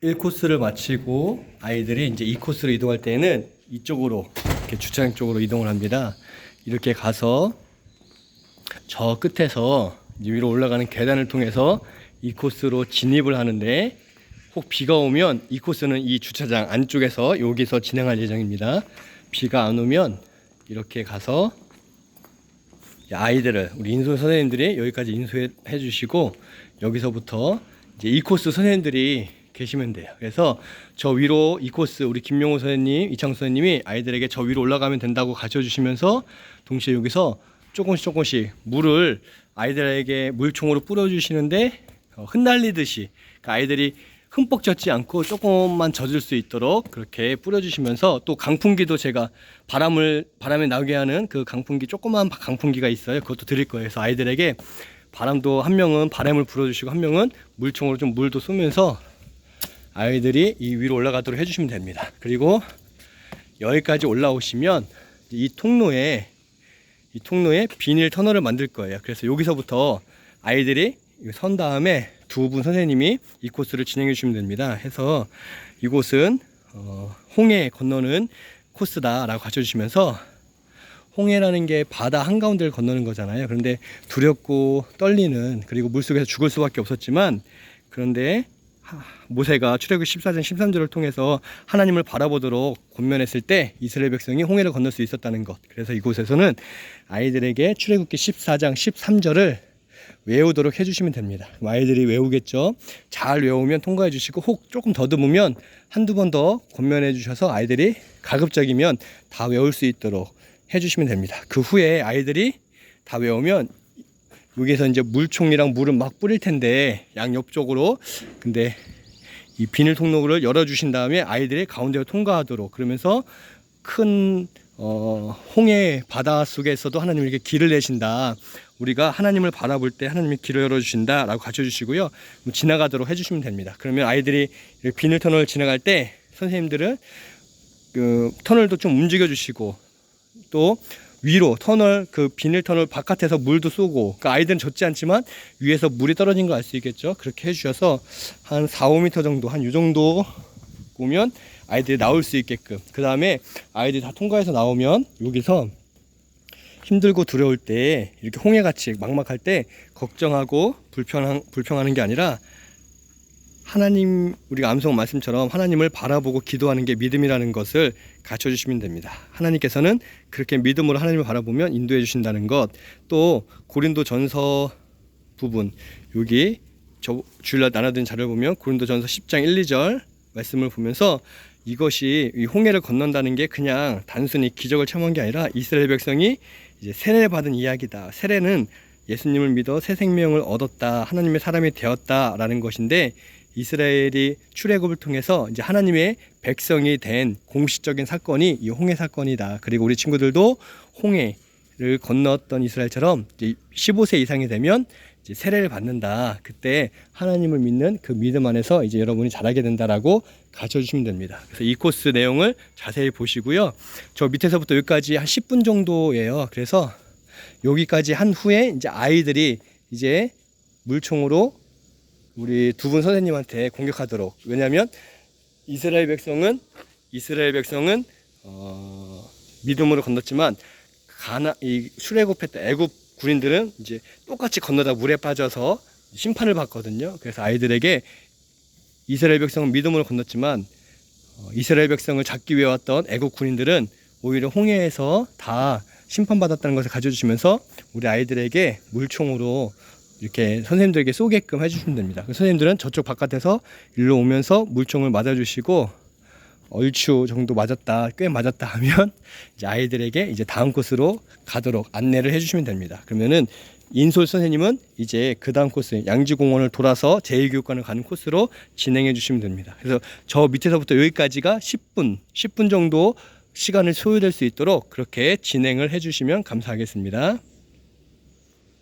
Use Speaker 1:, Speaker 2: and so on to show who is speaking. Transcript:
Speaker 1: 1코스를 마치고 아이들이 이제 2코스로 이동할 때는 이쪽으로 이렇게 주차장 쪽으로 이동을 합니다. 이렇게 가서 저 끝에서 이제 위로 올라가는 계단을 통해서 2코스로 진입을 하는데, 혹 비가 오면 2코스는 이 주차장 안쪽에서 여기서 진행할 예정입니다. 비가 안 오면 이렇게 가서 아이들을 우리 인솔 선생님들이 여기까지 인솔해 주시고, 여기서부터 이제 2코스 선생님들이 계시면 돼요. 그래서 저 위로 2코스 우리 김용호 선생님, 이창수 선생님이 아이들에게 저 위로 올라가면 된다고 가르쳐 주시면서, 동시에 여기서 조금씩 물을 아이들에게 물총으로 뿌려 주시는데, 흩날리듯이 그러니까 아이들이 흠뻑 젖지 않고 조금만 젖을 수 있도록 그렇게 뿌려주시면서, 또 강풍기도 제가 바람에 나게 하는 그 강풍기, 조그만 강풍기가 있어요. 그것도 드릴 거예요. 그래서 아이들에게 바람도 한 명은 바람을 불어주시고 한 명은 물총으로 좀 물도 쏘면서 아이들이 이 위로 올라가도록 해주시면 됩니다. 그리고 여기까지 올라오시면 이 통로에 비닐 터널을 만들 거예요. 그래서 여기서부터 아이들이 선 다음에 두 분 선생님이 이 코스를 진행해 주시면 됩니다. 해서 이곳은 홍해 건너는 코스다 라고 가르쳐 주시면서, 홍해라는 게 바다 한가운데를 건너는 거잖아요. 그런데 두렵고 떨리는, 그리고 물속에서 죽을 수밖에 없었지만, 그런데 모세가 출애굽기 14장 13절을 통해서 하나님을 바라보도록 권면했을 때 이스라엘 백성이 홍해를 건널 수 있었다는 것. 그래서 이곳에서는 아이들에게 출애굽기 14장 13절을 외우도록 해주시면 됩니다. 아이들이 외우겠죠. 잘 외우면 통과해 주시고, 혹 조금 더듬으면 한두 번 더 권면해 주셔서 아이들이 가급적이면 다 외울 수 있도록 해주시면 됩니다. 그 후에 아이들이 다 외우면 여기에서 이제 물총이랑 물을 막 뿌릴 텐데, 양옆쪽으로, 근데 이 비닐 통로를 열어주신 다음에 아이들이 가운데로 통과하도록, 그러면서 큰 홍해 바다 속에서도 하나님에게 길을 내신다, 우리가 하나님을 바라볼 때 하나님이 길을 열어주신다 라고 가르쳐 주시고요, 지나가도록 해주시면 됩니다. 그러면 아이들이 비닐 터널을 지나갈 때 선생님들은 그 터널도 좀 움직여 주시고, 또 위로 터널, 그 비닐 터널 바깥에서 물도 쏘고, 그러니까 아이들은 젖지 않지만 위에서 물이 떨어진 걸 알 수 있겠죠. 그렇게 해주셔서 한 4, 5m 정도, 한 이 정도 오면 아이들이 나올 수 있게끔, 그 다음에 아이들이 다 통과해서 나오면 여기서 힘들고 두려울 때, 이렇게 홍해같이 막막할 때 걱정하고 불평하는 게 아니라, 하나님, 우리가 암송 말씀처럼 하나님을 바라보고 기도하는 게 믿음이라는 것을 가르쳐 주시면 됩니다. 하나님께서는 그렇게 믿음으로 하나님을 바라보면 인도해 주신다는 것. 또 고린도전서 부분, 여기 저 주일날 나눠드린 자료를 보면 고린도전서 10장 1, 2절 말씀을 보면서, 이것이 이 홍해를 건넌다는 게 그냥 단순히 기적을 체험한 게 아니라 이스라엘 백성이 이제 세례를 받은 이야기다. 세례는 예수님을 믿어 새 생명을 얻었다, 하나님의 사람이 되었다라는 것인데, 이스라엘이 출애굽을 통해서 이제 하나님의 백성이 된 공식적인 사건이 이 홍해 사건이다. 그리고 우리 친구들도 홍해를 건넜던 이스라엘처럼 이제 15세 이상이 되면 이제 세례를 받는다. 그때 하나님을 믿는 그 믿음 안에서 이제 여러분이 자라게 된다라고 가르쳐 주시면 됩니다. 그래서 이 코스 내용을 자세히 보시고요. 저 밑에서부터 여기까지 한 10분 정도예요. 그래서 여기까지 한 후에 이제 아이들이 이제 물총으로 우리 두 분 선생님한테 공격하도록. 왜냐하면 이스라엘 백성은 믿음으로 건넜지만 이 출애굽했던 애굽 군인들은 이제 똑같이 건너다 물에 빠져서 심판을 받거든요. 그래서 아이들에게 이스라엘 백성은 믿음으로 건넜지만 이스라엘 백성을 잡기 위해 왔던 애국 군인들은 오히려 홍해에서 다 심판받았다는 것을 가르쳐주시면서 우리 아이들에게 물총으로 이렇게 선생님들에게 쏘게끔 해주시면 됩니다. 선생님들은 저쪽 바깥에서 일로 오면서 물총을 맞아주시고, 얼추 정도 맞았다, 꽤 맞았다 하면 이제 아이들에게 이제 다음 코스로 가도록 안내를 해주시면 됩니다. 그러면은 인솔 선생님은 이제 그 다음 코스 양지공원을 돌아서 제2교육관을 가는 코스로 진행해 주시면 됩니다. 그래서 저 밑에서부터 여기까지가 10분 정도 시간을 소요될 수 있도록 그렇게 진행을 해 주시면 감사하겠습니다.